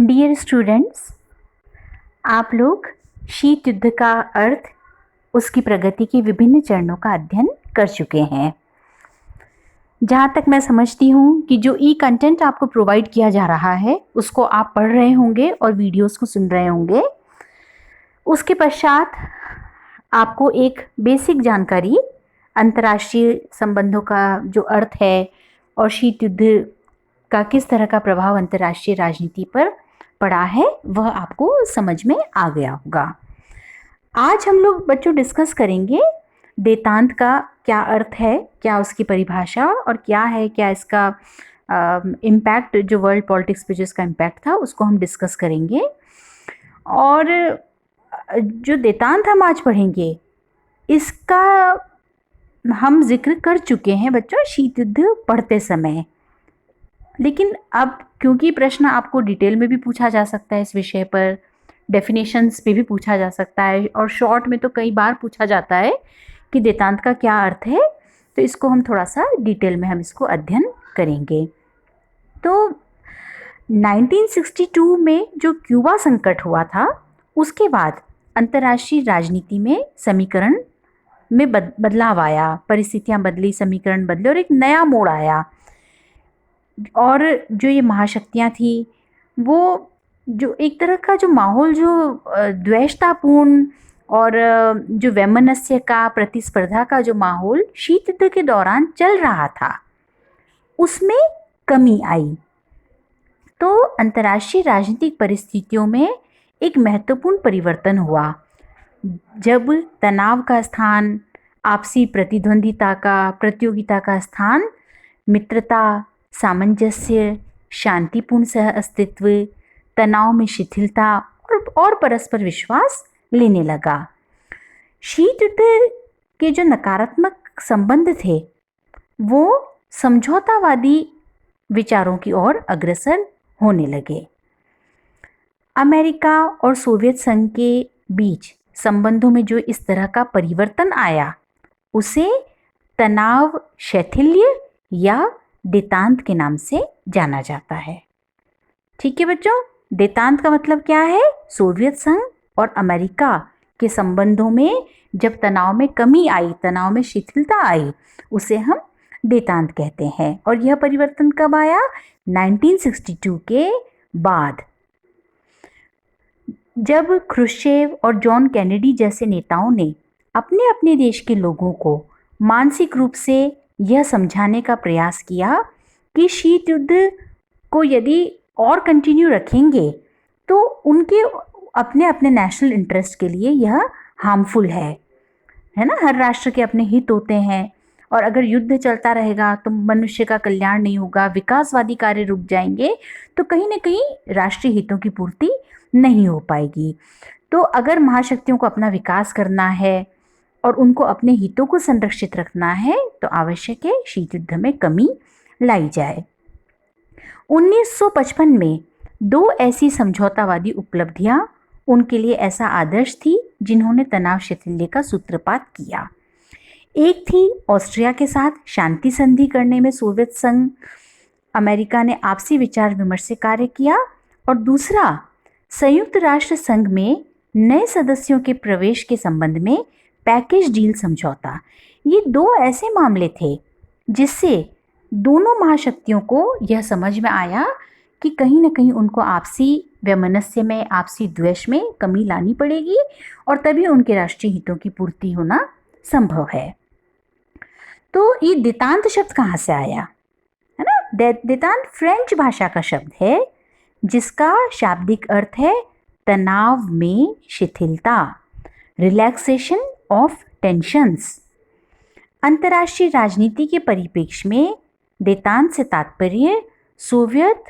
Dear students, आप लोग शीत युद्ध का अर्थ, उसकी प्रगति के विभिन्न चरणों का अध्ययन कर चुके हैं। जहाँ तक मैं समझती हूँ कि जो ई कंटेंट आपको प्रोवाइड किया जा रहा है उसको आप पढ़ रहे होंगे और वीडियोस को सुन रहे होंगे। उसके पश्चात आपको एक बेसिक जानकारी अंतर्राष्ट्रीय संबंधों का जो अर्थ है और शीत युद्ध का किस तरह का प्रभाव अंतर्राष्ट्रीय राजनीति पर पड़ा है वह आपको समझ में आ गया होगा। आज हम लोग बच्चों डिस्कस करेंगे देतांत का क्या अर्थ है, क्या उसकी परिभाषा और क्या है, क्या इसका इम्पैक्ट जो वर्ल्ड पॉलिटिक्स पे जिसका इम्पैक्ट था उसको हम डिस्कस करेंगे। और जो देतांत हम आज पढ़ेंगे इसका हम जिक्र कर चुके हैं बच्चों शीत युद्ध पढ़ते समय, लेकिन अब क्योंकि प्रश्न आपको डिटेल में भी पूछा जा सकता है, इस विषय पर डेफिनेशंस पे भी पूछा जा सकता है और शॉर्ट में तो कई बार पूछा जाता है कि देतांत का क्या अर्थ है, तो इसको हम थोड़ा सा डिटेल में हम इसको अध्ययन करेंगे। तो 1962 में जो क्यूबा संकट हुआ था उसके बाद अंतर्राष्ट्रीय राजनीति में समीकरण में बदलाव आया, परिस्थितियां बदली, समीकरण बदले और एक नया मोड़ आया। और जो ये महाशक्तियाँ थी वो जो एक तरह का जो माहौल जो द्वेषतापूर्ण और जो वैमनस्य का, प्रतिस्पर्धा का जो माहौल शीत युद्ध के दौरान चल रहा था उसमें कमी आई। तो अंतर्राष्ट्रीय राजनीतिक परिस्थितियों में एक महत्वपूर्ण परिवर्तन हुआ जब तनाव का स्थान, आपसी प्रतिद्वंदिता का, प्रतियोगिता का स्थान मित्रता, सामंजस्य, शांतिपूर्ण सह अस्तित्व, तनाव में शिथिलता और परस्पर विश्वास लेने लगा। शीत युद्ध के जो नकारात्मक संबंध थे वो समझौतावादी विचारों की ओर अग्रसर होने लगे। अमेरिका और सोवियत संघ के बीच संबंधों में जो इस तरह का परिवर्तन आया उसे तनाव शैथिल्य या देतांत के नाम से जाना जाता है। ठीक है बच्चों, देतांत का मतलब क्या है? सोवियत संघ और अमेरिका के संबंधों में जब तनाव में कमी आई, तनाव में शिथिलता आई, उसे हम देतांत कहते हैं। और यह परिवर्तन कब आया? 1962 के बाद, जब ख्रुश्चेव और जॉन कैनेडी जैसे नेताओं ने अपने अपने देश के लोगों को मानसिक रूप से यह समझाने का प्रयास किया कि शीत युद्ध को यदि और कंटिन्यू रखेंगे तो उनके अपने अपने नेशनल इंटरेस्ट के लिए यह हार्मफुल है ना। हर राष्ट्र के अपने हित होते हैं और अगर युद्ध चलता रहेगा तो मनुष्य का कल्याण नहीं होगा, विकासवादी कार्य रुक जाएंगे, तो कहीं ना कहीं राष्ट्रीय हितों की पूर्ति नहीं हो पाएगी। तो अगर महाशक्तियों को अपना विकास करना है और उनको अपने हितों को संरक्षित रखना है तो आवश्यक है शीत युद्ध में कमी लाई जाए। 1955 में दो ऐसी समझौतावादी उपलब्धियां उनके लिए ऐसा आदर्श थी जिन्होंने तनाव शैथिल्य का सूत्रपात किया। एक थी ऑस्ट्रिया के साथ शांति संधि करने में सोवियत संघ अमेरिका ने आपसी विचार विमर्श से कार्य किया, और दूसरा संयुक्त राष्ट्र संघ में नए सदस्यों के प्रवेश के संबंध में पैकेज डील समझौता। ये दो ऐसे मामले थे जिससे दोनों महाशक्तियों को यह समझ में आया कि कहीं ना कहीं उनको आपसी वैमनस्य में, आपसी द्वेष में कमी लानी पड़ेगी और तभी उनके राष्ट्रीय हितों की पूर्ति होना संभव है। तो ये देतांत शब्द कहाँ से आया है ना? देतांत फ्रेंच भाषा का शब्द है जिसका शाब्दिक अर्थ है तनाव में शिथिलता, रिलैक्सेशन ऑफ टेंशंस। अंतर्राष्ट्रीय राजनीति के परिप्रेक्ष्य में देतांत से तात्पर्य सोवियत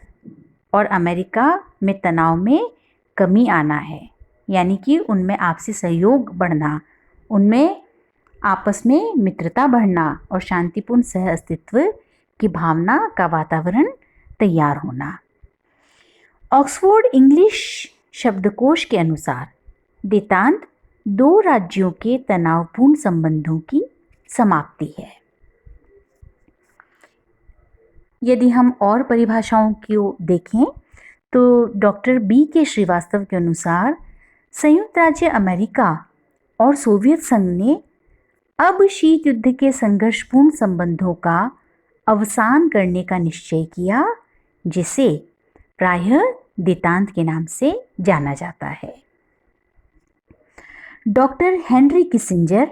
और अमेरिका में तनाव में कमी आना है, यानी कि उनमें आपसी सहयोग बढ़ना, उनमें आपस में मित्रता बढ़ना और शांतिपूर्ण सह अस्तित्व की भावना का वातावरण तैयार होना। ऑक्सफोर्ड इंग्लिश शब्दकोश के अनुसार देतांत दो राज्यों के तनावपूर्ण संबंधों की समाप्ति है। यदि हम और परिभाषाओं को देखें तो डॉक्टर बी के श्रीवास्तव के अनुसार संयुक्त राज्य अमेरिका और सोवियत संघ ने अब शीत युद्ध के संघर्षपूर्ण संबंधों का अवसान करने का निश्चय किया, जिसे प्रायः देतांत के नाम से जाना जाता है। डॉक्टर हेनरी किसिंजर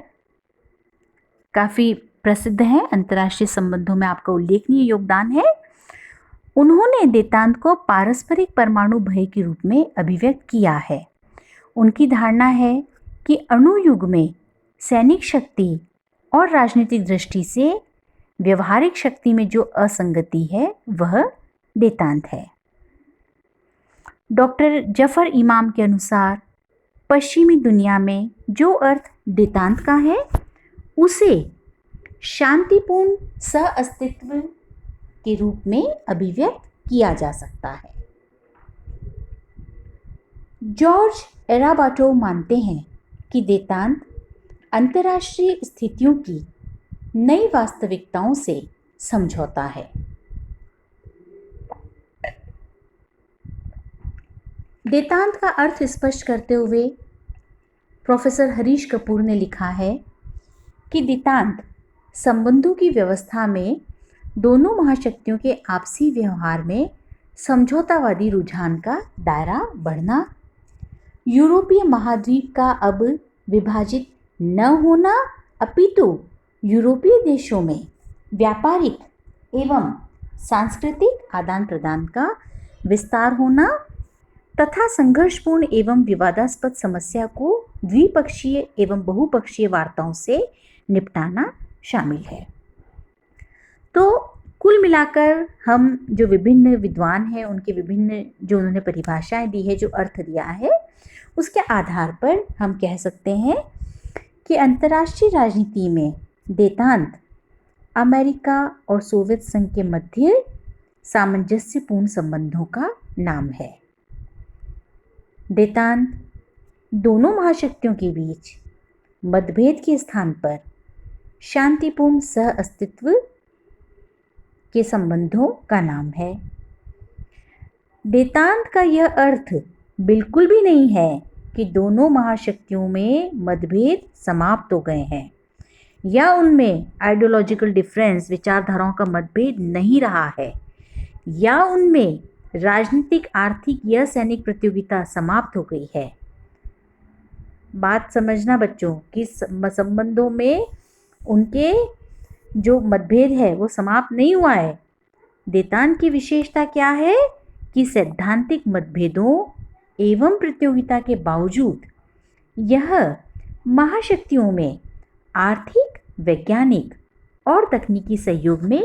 काफ़ी प्रसिद्ध हैं, अंतर्राष्ट्रीय संबंधों में आपका उल्लेखनीय योगदान है। उन्होंने देतांत को पारस्परिक परमाणु भय के रूप में अभिव्यक्त किया है। उनकी धारणा है कि अणु युग में सैनिक शक्ति और राजनीतिक दृष्टि से व्यवहारिक शक्ति में जो असंगति है वह देतांत है। डॉक्टर जफर इमाम के अनुसार पश्चिमी दुनिया में जो अर्थ देतांत का है उसे शांतिपूर्ण सहअस्तित्व के रूप में अभिव्यक्त किया जा सकता है। जॉर्ज एराबाटो मानते हैं कि देतांत अंतर्राष्ट्रीय स्थितियों की नई वास्तविकताओं से समझौता है। देतांत का अर्थ स्पष्ट करते हुए प्रोफेसर हरीश कपूर ने लिखा है कि देतांत संबंधों की व्यवस्था में दोनों महाशक्तियों के आपसी व्यवहार में समझौतावादी रुझान का दायरा बढ़ना, यूरोपीय महाद्वीप का अब विभाजित न होना अपितु यूरोपीय देशों में व्यापारिक एवं सांस्कृतिक आदान प्रदान का विस्तार होना तथा संघर्षपूर्ण एवं विवादास्पद समस्या को द्विपक्षीय एवं बहुपक्षीय वार्ताओं से निपटाना शामिल है। तो कुल मिलाकर हम जो विभिन्न विद्वान हैं उनके विभिन्न जो उन्होंने परिभाषाएं दी है, जो अर्थ दिया है, उसके आधार पर हम कह सकते हैं कि अंतर्राष्ट्रीय राजनीति में देतांत अमेरिका और सोवियत संघ के मध्य सामंजस्यपूर्ण संबंधों का नाम है। देतांत दोनों महाशक्तियों के बीच मतभेद के स्थान पर शांतिपूर्ण सह अस्तित्व के संबंधों का नाम है। देतांत का यह अर्थ बिल्कुल भी नहीं है कि दोनों महाशक्तियों में मतभेद समाप्त हो गए हैं या उनमें आइडियोलॉजिकल डिफरेंस, विचारधाराओं का मतभेद नहीं रहा है या उनमें राजनीतिक, आर्थिक या सैनिक प्रतियोगिता समाप्त हो गई है। बात समझना बच्चों कि संबंधों में उनके जो मतभेद है वो समाप्त नहीं हुआ है। देतांत की विशेषता क्या है कि सैद्धांतिक मतभेदों एवं प्रतियोगिता के बावजूद यह महाशक्तियों में आर्थिक, वैज्ञानिक और तकनीकी सहयोग में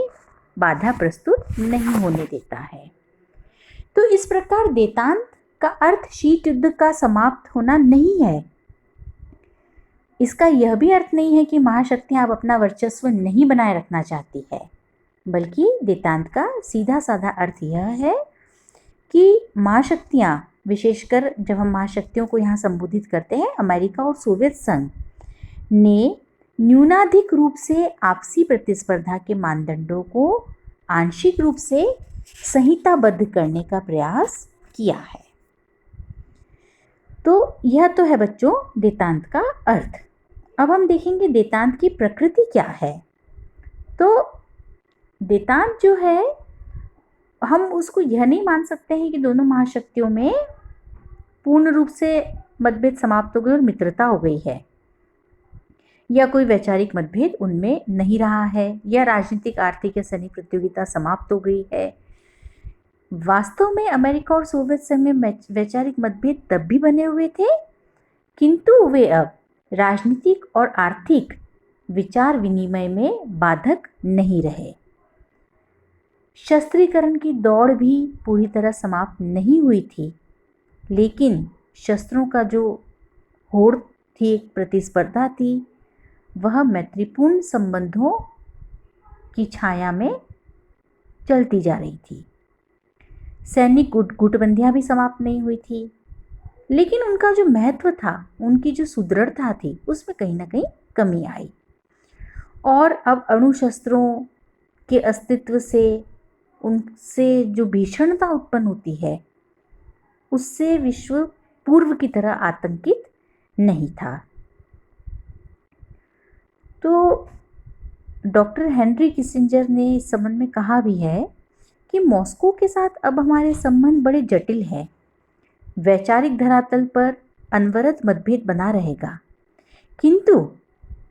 बाधा प्रस्तुत नहीं होने देता है। तो इस प्रकार देतांत का अर्थ शीत युद्ध का समाप्त होना नहीं है। इसका यह भी अर्थ नहीं है कि महाशक्तियां अब अपना वर्चस्व नहीं बनाए रखना चाहती है, बल्कि देतांत का सीधा साधा अर्थ यह है कि महाशक्तियां, विशेषकर जब हम महाशक्तियों को यहाँ संबोधित करते हैं, अमेरिका और सोवियत संघ ने न्यूनाधिक रूप से आपसी प्रतिस्पर्धा के मानदंडों को आंशिक रूप से संहिताबद्ध करने का प्रयास किया है। तो यह तो है बच्चों देतांत का अर्थ। अब हम देखेंगे देतांत की प्रकृति क्या है। तो देतांत जो है, हम उसको यह नहीं मान सकते हैं कि दोनों महाशक्तियों में पूर्ण रूप से मतभेद समाप्त हो गए और मित्रता हो गई है, या कोई वैचारिक मतभेद उनमें नहीं रहा है, या राजनीतिक, आर्थिक या सैनिक प्रतियोगिता समाप्त हो गई है। वास्तव में अमेरिका और सोवियत संघ में वैचारिक मतभेद तब भी बने हुए थे, किंतु वे अब राजनीतिक और आर्थिक विचार विनिमय में बाधक नहीं रहे। शस्त्रीकरण की दौड़ भी पूरी तरह समाप्त नहीं हुई थी, लेकिन शस्त्रों का जो होड़ थी, एक प्रतिस्पर्धा थी, वह मैत्रीपूर्ण संबंधों की छाया में चलती जा रही थी। सैनिक गुटबंदियां भी समाप्त नहीं हुई थी, लेकिन उनका जो महत्व था, उनकी जो सुदृढ़ता थी, उसमें कहीं ना कहीं कमी आई। और अब अणु शस्त्रों के अस्तित्व से उनसे जो भीषणता उत्पन्न होती है, उससे विश्व पूर्व की तरह आतंकित नहीं था। तो डॉक्टर हेनरी किसिंजर ने इस संबंध में कहा भी है कि मॉस्को के साथ अब हमारे संबंध बड़े जटिल हैं। वैचारिक धरातल पर अनवरत मतभेद बना रहेगा, किंतु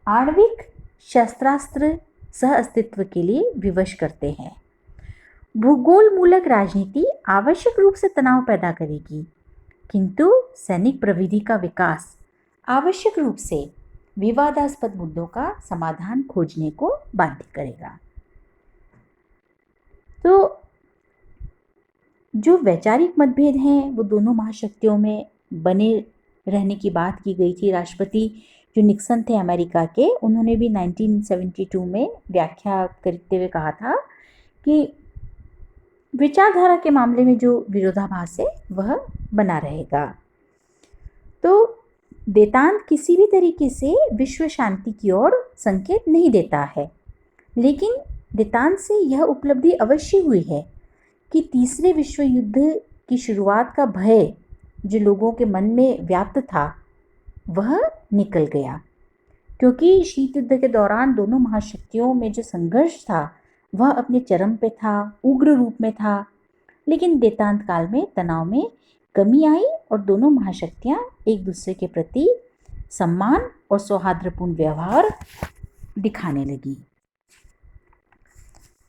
आणविक शस्त्रास्त्र सह अस्तित्व के लिए विवश करते हैं। भूगोल मूलक राजनीति आवश्यक रूप से तनाव पैदा करेगी, किंतु सैनिक प्रविधि का विकास आवश्यक रूप से विवादास्पद मुद्दों का समाधान खोजने को बाध्य करेगा। तो जो वैचारिक मतभेद हैं वो दोनों महाशक्तियों में बने रहने की बात की गई थी। राष्ट्रपति जो निक्सन थे अमेरिका के, उन्होंने भी 1972 में व्याख्या करते हुए कहा था कि विचारधारा के मामले में जो विरोधाभास है वह बना रहेगा। तो देतांत किसी भी तरीके से विश्व शांति की ओर संकेत नहीं देता है, लेकिन देतांत से यह उपलब्धि अवश्य हुई है कि तीसरे विश्व युद्ध की शुरुआत का भय जो लोगों के मन में व्याप्त था वह निकल गया, क्योंकि शीत युद्ध के दौरान दोनों महाशक्तियों में जो संघर्ष था वह अपने चरम पे था, उग्र रूप में था। लेकिन देतांत काल में तनाव में कमी आई और दोनों महाशक्तियां एक दूसरे के प्रति सम्मान और सौहार्दपूर्ण व्यवहार दिखाने लगी।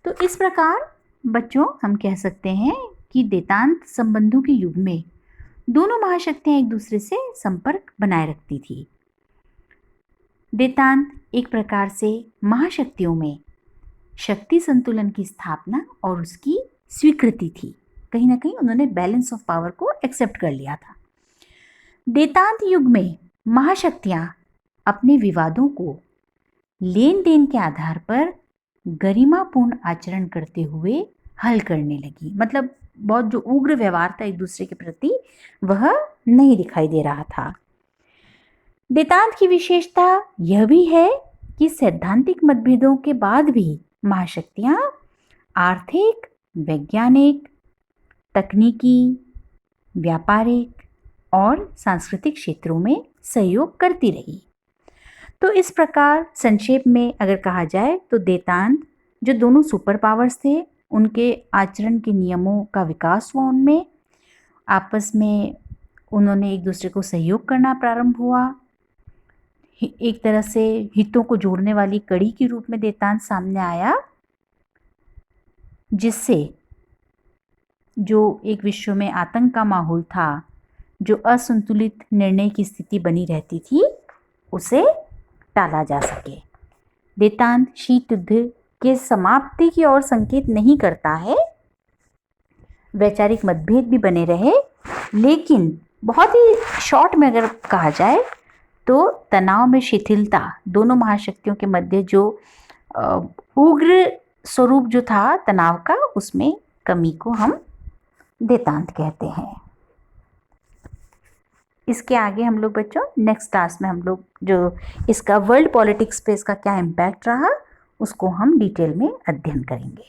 तो इस प्रकार बच्चों हम कह सकते हैं कि देतांत संबंधों के युग में दोनों महाशक्तियां एक दूसरे से संपर्क बनाए रखती थी। देतांत एक प्रकार से महाशक्तियों में शक्ति संतुलन की स्थापना और उसकी स्वीकृति थी। कहीं ना कहीं उन्होंने बैलेंस ऑफ पावर को एक्सेप्ट कर लिया था। देतांत युग में महाशक्तियां अपने विवादों को लेन देन के आधार पर गरिमापूर्ण आचरण करते हुए हल करने लगी। मतलब बहुत जो उग्र व्यवहार था एक दूसरे के प्रति वह नहीं दिखाई दे रहा था। देतांत की विशेषता यह भी है कि सैद्धांतिक मतभेदों के बाद भी महाशक्तियां आर्थिक, वैज्ञानिक, तकनीकी, व्यापारिक और सांस्कृतिक क्षेत्रों में सहयोग करती रही। तो इस प्रकार संक्षेप में अगर कहा जाए तो देतांत जो दोनों सुपर पावर्स थे उनके आचरण के नियमों का विकास हुआ, उनमें आपस में उन्होंने एक दूसरे को सहयोग करना प्रारंभ हुआ। एक तरह से हितों को जोड़ने वाली कड़ी के रूप में देतांत सामने आया, जिससे जो एक विश्व में आतंक का माहौल था, जो असंतुलित निर्णय की स्थिति बनी रहती थी, उसे टाला जा सके। देतांत शीत युद्ध के समाप्ति की ओर संकेत नहीं करता है। वैचारिक मतभेद भी बने रहे, लेकिन बहुत ही शॉर्ट में अगर कहा जाए तो तनाव में शिथिलता, दोनों महाशक्तियों के मध्य जो उग्र स्वरूप जो था तनाव का, उसमें कमी को हम देतांत कहते हैं। इसके आगे हम लोग बच्चों नेक्स्ट क्लास में हम लोग जो इसका वर्ल्ड पॉलिटिक्स पे इसका क्या इम्पैक्ट रहा उसको हम डिटेल में अध्ययन करेंगे।